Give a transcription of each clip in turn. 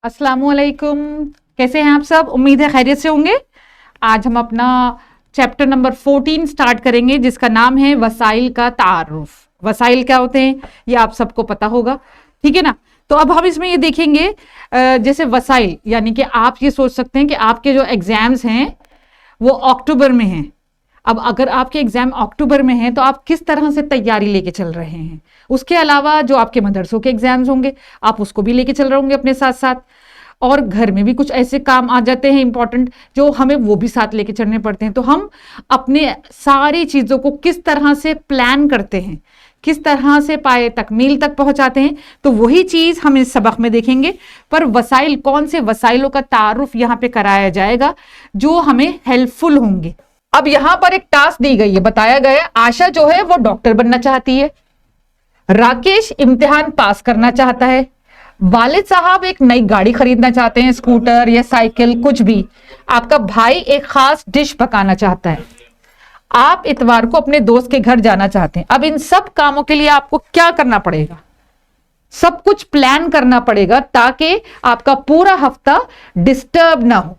अस्सलामुअलैकुम। कैसे हैं आप सब? उम्मीद है खैरियत से होंगे। आज हम अपना चैप्टर नंबर 14 स्टार्ट करेंगे जिसका नाम है वसाइल का तारुफ। वसाइल क्या होते हैं ये आप सबको पता होगा, ठीक है ना। तो अब हम इसमें ये देखेंगे जैसे वसाइल यानी कि आप ये सोच सकते हैं कि आपके जो एग्जाम्स हैं वो अक्टूबर में हैं। अब अगर आपके एग्जाम अक्टूबर में हैं तो आप किस तरह से तैयारी लेके चल रहे हैं। उसके अलावा जो आपके मदरसों के एग्जाम्स होंगे आप उसको भी लेके चल रहे होंगे अपने साथ साथ, और घर में भी कुछ ऐसे काम आ जाते हैं इंपॉर्टेंट जो हमें वो भी साथ लेके चलने पड़ते हैं। तो हम अपने सारी चीजों को किस तरह से प्लान करते हैं, किस तरह से पाए तकमील तक पहुंचाते हैं, तो वही चीज हम इस सबक में देखेंगे। पर वसाइल, कौन से वसाइलों का तारुफ यहाँ पे कराया जाएगा जो हमें हेल्पफुल होंगे। अब यहां पर एक टास्क दी गई है, बताया गया है आशा जो है वो डॉक्टर बनना चाहती है, राकेश इम्तिहान पास करना चाहता है, वालिद साहब एक नई गाड़ी खरीदना चाहते हैं, स्कूटर या साइकिल कुछ भी, आपका भाई एक खास डिश पकाना चाहता है, आप इतवार को अपने दोस्त के घर जाना चाहते हैं। अब इन सब कामों के लिए आपको क्या करना पड़ेगा? सब कुछ प्लान करना पड़ेगा ताकि आपका पूरा हफ्ता डिस्टर्ब ना हो,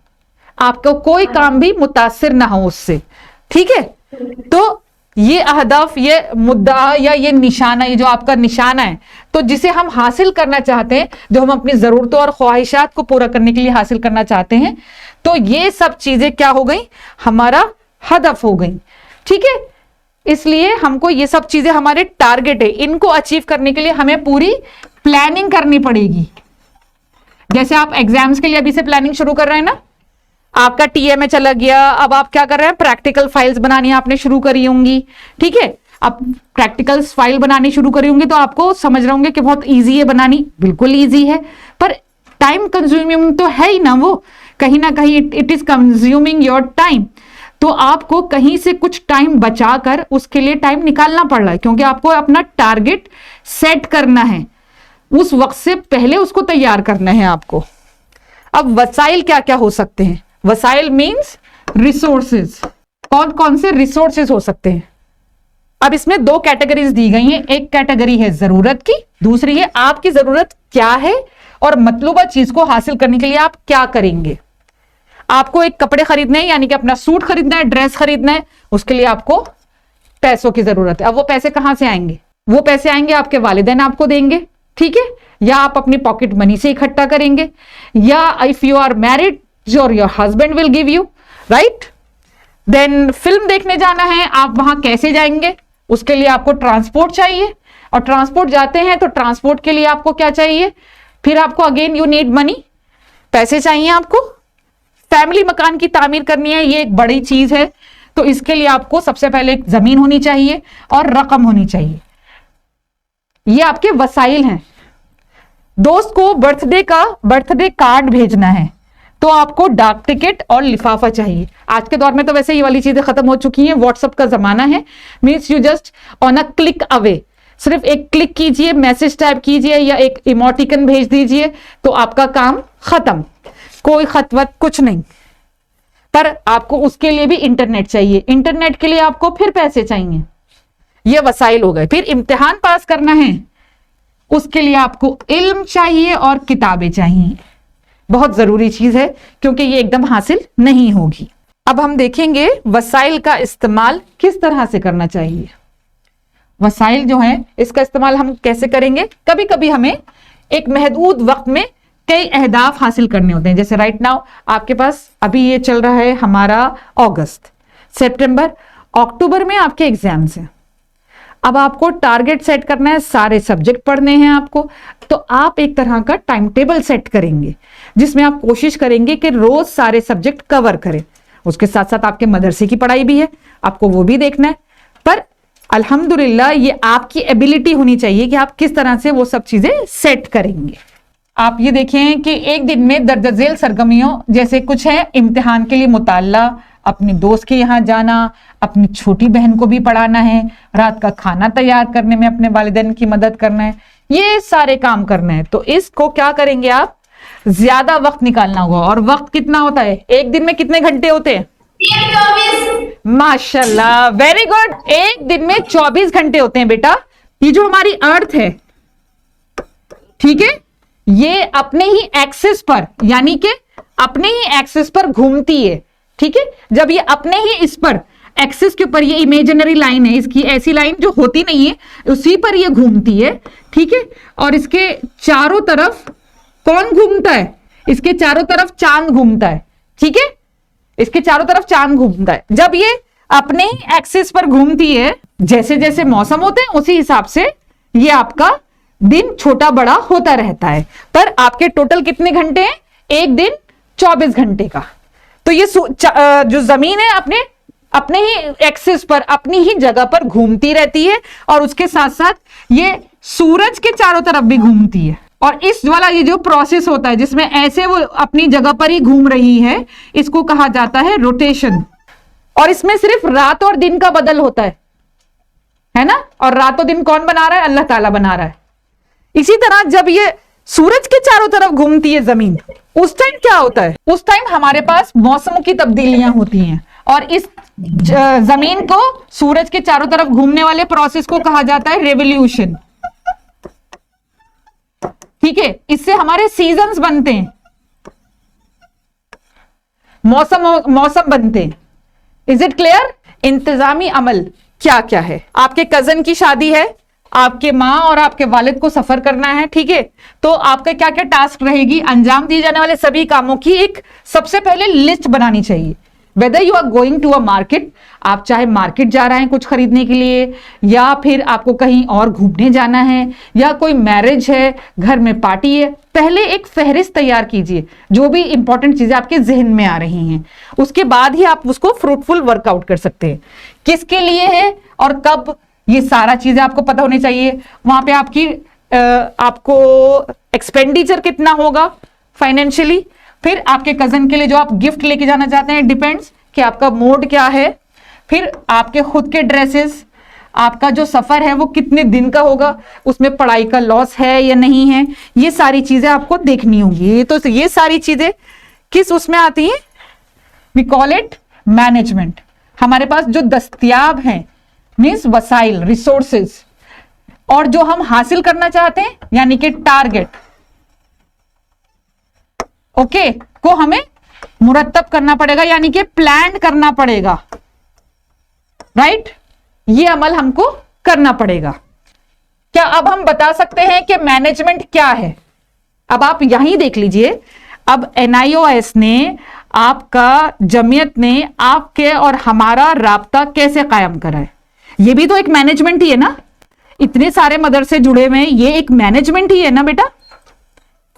आपको कोई काम भी मुतासिर ना हो उससे, ठीक है। तो ये अहदाफ, ये मुद्दा या ये निशाना, ये जो आपका निशाना है तो जिसे हम हासिल करना चाहते हैं, जो हम अपनी जरूरतों और ख्वाहिशात को पूरा करने के लिए हासिल करना चाहते हैं, तो ये सब चीजें क्या हो गई? हमारा हदफ हो गई, ठीक है। इसलिए हमको ये सब चीजें हमारे टारगेट है, इनको अचीव करने के लिए हमें पूरी प्लानिंग करनी पड़ेगी। जैसे आप एग्जाम्स के लिए अभी से प्लानिंग शुरू कर रहे हैं ना, आपका टीएमए चला गया, अब आप क्या कर रहे हैं? प्रैक्टिकल फाइल्स बनानी आपने शुरू करी होंगी, ठीक है। अब प्रैक्टिकल फाइल बनानी शुरू करी होंगी तो आपको समझ रहे होंगे कि बहुत इजी है बनानी, बिल्कुल इजी है, पर टाइम कंज्यूमिंग तो है ही ना वो, कहीं ना कहीं it is consuming your time. तो आपको कहीं से कुछ टाइम बचाकर उसके लिए टाइम निकालना पड़ रहा है, क्योंकि आपको अपना टारगेट सेट करना है, उस वक्त से पहले उसको तैयार करना है आपको। अब वसाइल क्या क्या हो सकते हैं? वसाइल मींस रिसोर्सेज। कौन कौन से रिसोर्सेज हो सकते हैं? अब इसमें दो कैटेगरीज दी गई हैं, एक कैटेगरी है जरूरत की, दूसरी है आपकी जरूरत क्या है और मतलूबा चीज को हासिल करने के लिए आप क्या करेंगे। आपको एक कपड़े खरीदने हैं, यानी कि अपना सूट खरीदना है, ड्रेस खरीदना है, उसके लिए आपको पैसों की जरूरत है। अब वो पैसे कहां से आएंगे? वो पैसे आएंगे आपके वालिदैन आपको देंगे, ठीक है, या आप अपनी पॉकेट मनी से इकट्ठा करेंगे, या if you are married your husband will give you, right. Then film देखने जाना है, आप वहां कैसे जाएंगे? उसके लिए आपको ट्रांसपोर्ट चाहिए, और ट्रांसपोर्ट जाते हैं तो ट्रांसपोर्ट के लिए आपको क्या चाहिए? फिर आपको अगेन यू नीड मनी, पैसे चाहिए आपको। फैमिली मकान की तामीर करनी है, ये एक बड़ी चीज है, तो इसके लिए आपको सबसे पहले एक जमीन होनी चाहिए और रकम होनी चाहिए। ये आपके वसाइल हैं। दोस्त को बर्थडे कार्ड भेजना है तो आपको डाक टिकट और लिफाफा चाहिए। आज के दौर में तो वैसे ये वाली चीजें खत्म हो चुकी हैं, व्हाट्सएप का जमाना है, means you just on a click away, सिर्फ एक क्लिक कीजिए, मैसेज टाइप कीजिए या एक इमोटिकन भेज दीजिए तो आपका काम खत्म, कोई खतवत कुछ नहीं। पर आपको उसके लिए भी इंटरनेट चाहिए, इंटरनेट के लिए आपको फिर पैसे चाहिए, ये वसाइल हो गए। फिर इम्तिहान पास करना है, उसके लिए आपको इल्म चाहिए और किताबें चाहिए, बहुत जरूरी चीज है क्योंकि ये एकदम हासिल नहीं होगी। अब हम देखेंगे वसाइल का इस्तेमाल किस तरह से करना चाहिए। वसाइल जो है इसका इस्तेमाल हम कैसे करेंगे? कभी कभी हमें एक महदूद वक्त में कई अहदाफ हासिल करने होते हैं। जैसे राइट नाउ आपके पास अभी ये चल रहा है हमारा अगस्त, सितंबर, अक्टूबर में आपके एग्जाम्स हैं। अब आपको टारगेट सेट करना है, सारे सब्जेक्ट पढ़ने हैं आपको, तो आप एक तरह का टाइम टेबल सेट करेंगे जिसमें आप कोशिश करेंगे कि रोज सारे सब्जेक्ट कवर करें। उसके साथ साथ आपके मदरसे की पढ़ाई भी है, आपको वो भी देखना है, पर अल्हम्दुलिल्लाह ये आपकी एबिलिटी होनी चाहिए कि आप किस तरह से वो सब चीजें सेट करेंगे। आप ये देखें कि एक दिन में दर्ज झेल सरगर्मियों जैसे कुछ है, इम्तिहान के लिए मुताल्ला, अपने दोस्त के यहाँ जाना, अपनी छोटी बहन को भी पढ़ाना है, रात का खाना तैयार करने में अपने वालिदैन की मदद करना है, ये सारे काम करना है। तो इसको क्या करेंगे? आप ज्यादा वक्त निकालना होगा। और वक्त कितना होता है? एक दिन में कितने घंटे होते हैं? 24। माशाल्लाह, वेरी गुड। एक दिन में 24 घंटे होते हैं बेटा। ये जो हमारी अर्थ है, ठीक है, ये अपने ही एक्सिस पर, यानी कि अपने ही एक्सिस पर घूमती है, ठीक है। जब ये अपने ही इस पर एक्सिस के ऊपर, ये इमेजिनरी लाइन है इसकी, ऐसी लाइन जो होती नहीं है, उसी पर ये घूमती है, ठीक है। और इसके चारों तरफ कौन घूमता है? इसके चारों तरफ चांद घूमता है, ठीक है। इसके चारों तरफ चांद घूमता है। जब ये अपने ही एक्सिस पर घूमती है, जैसे जैसे मौसम होते हैं उसी हिसाब से ये आपका दिन छोटा बड़ा होता रहता है। पर आपके टोटल कितने घंटे हैं? एक दिन 24 घंटे का। तो ये जो जमीन है अपने ही एक्सिस पर, अपनी ही जगह पर घूमती रहती है, और उसके साथ साथ ये सूरज के चारों तरफ भी घूमती है। और इस वाला ये जो प्रोसेस होता है जिसमें ऐसे वो अपनी जगह पर ही घूम रही है, इसको कहा जाता है रोटेशन। और इसमें सिर्फ रात और दिन का बदल होता है ना। और रात और दिन कौन बना रहा है? अल्लाह ताला बना रहा है। इसी तरह जब ये सूरज के चारों तरफ घूमती है जमीन, उस टाइम क्या होता है? उस टाइम हमारे पास मौसमों की तब्दीलियां होती हैं, और इस जमीन को सूरज के चारों तरफ घूमने वाले प्रोसेस को कहा जाता है रेवोल्यूशन, ठीक है। इससे हमारे सीजन्स बनते हैं, मौसम बनते हैं। Is it clear? इंतजामी अमल क्या क्या है? आपके कजन की शादी है, आपके माँ और आपके वालिद को सफर करना है, ठीक है। तो आपका क्या क्या टास्क रहेगी? अंजाम दिए जाने वाले सभी कामों की एक सबसे पहले लिस्ट बनानी चाहिए। Whether you are going to a market, आप चाहे मार्केट जा रहे हैं कुछ खरीदने के लिए, या फिर आपको कहीं और घूमने जाना है, या कोई मैरिज है, घर में पार्टी है, पहले एक फहरिस्त तैयार कीजिए जो भी इंपॉर्टेंट चीजें आपके जहन में आ रही हैं। उसके बाद ही आप उसको फ्रूटफुल वर्कआउट कर सकते हैं। किसके लिए है और कब, ये सारा चीजें आपको पता होनी चाहिए। वहां पे आपको एक्सपेंडिचर कितना होगा फाइनेंशियली, फिर आपके कजन के लिए जो आप गिफ्ट लेके जाना चाहते हैं, डिपेंड्स कि आपका मोड क्या है, फिर आपके खुद के ड्रेसेस, आपका जो सफर है वो कितने दिन का होगा, उसमें पढ़ाई का लॉस है या नहीं है, ये सारी चीजें आपको देखनी होंगी। तो ये सारी चीजें किस उसमें आती हैं? We call it management. हमारे पास जो दस्तयाब हैं मीन्स वसाइल, रिसोर्सेज, और जो हम हासिल करना चाहते हैं यानी कि टारगेट, ओके, को हमें मुरत्तब करना पड़ेगा, यानी कि प्लान करना पड़ेगा, राइट। ये अमल हमको करना पड़ेगा। क्या अब हम बता सकते हैं कि मैनेजमेंट क्या है? अब आप यहीं देख लीजिए। अब NIOS ने, आपका जमीयत ने आपके और हमारा राब्ता कैसे कायम करा है? ये भी तो एक मैनेजमेंट ही है ना। इतने सारे मदरसे जुड़े हुए हैं, ये एक मैनेजमेंट ही है ना बेटा।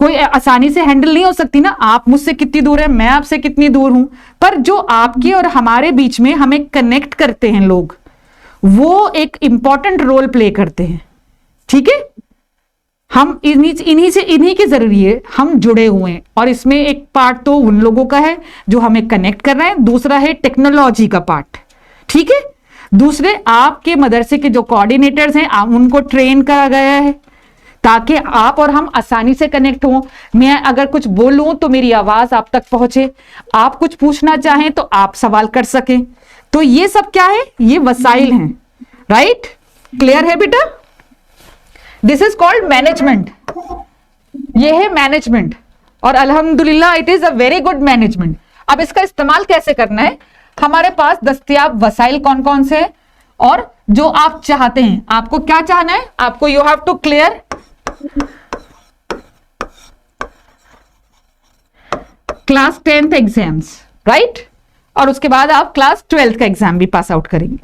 कोई आसानी से हैंडल नहीं हो सकती ना। आप मुझसे कितनी दूर है, मैं आपसे कितनी दूर हूं, पर जो आपके और हमारे बीच में हमें कनेक्ट करते हैं लोग, वो एक इंपॉर्टेंट रोल प्ले करते हैं, ठीक है। हम इन्हीं के जरिए हम जुड़े हुए हैं, और इसमें एक पार्ट तो उन लोगों का है जो हमें कनेक्ट कर रहे हैं, दूसरा है टेक्नोलॉजी का पार्ट, ठीक है। दूसरे आपके मदरसे के जो कोऑर्डिनेटर्स हैं, उनको ट्रेन करा गया है ताकि आप और हम आसानी से कनेक्ट हों। मैं अगर कुछ बोलूं तो मेरी आवाज आप तक पहुंचे, आप कुछ पूछना चाहें तो आप सवाल कर सकें। तो ये सब क्या है? ये वसाइल हैं, राइट। क्लियर है बेटा? This is called management. ये है मैनेजमेंट, और अल्हम्दुलिल्लाह it is a very good management. अब इसका इस्तेमाल कैसे करना है? हमारे पास दस्तयाब वसाइल कौन कौन से हैं, और जो आप चाहते हैं, आपको क्या चाहना है? आपको you have to clear class 10th exams, right. और उसके बाद आप क्लास 12th का एग्जाम भी पास आउट करेंगे।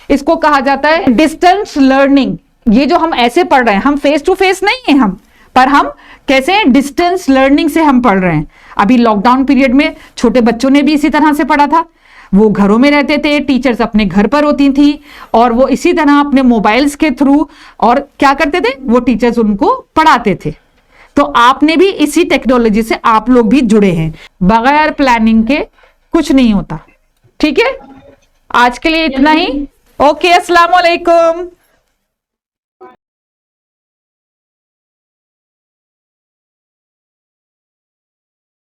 इसको कहा जाता है डिस्टेंस लर्निंग। ये जो हम ऐसे पढ़ रहे हैं, हम फेस टू फेस नहीं है हम, पर हम कैसे हैं? डिस्टेंस लर्निंग से हम पढ़ रहे हैं। अभी लॉकडाउन पीरियड में छोटे बच्चों ने भी इसी तरह से पढ़ा था। वो घरों में रहते थे, टीचर्स अपने घर पर होती थी, और वो इसी तरह अपने मोबाइल्स के थ्रू और क्या करते थे, वो टीचर्स उनको पढ़ाते थे। तो आपने भी इसी टेक्नोलॉजी से आप लोग भी जुड़े हैं। बगैर प्लानिंग के कुछ नहीं होता, ठीक है। आज के लिए इतना ही। ओके, अस्सलाम वालेकुम।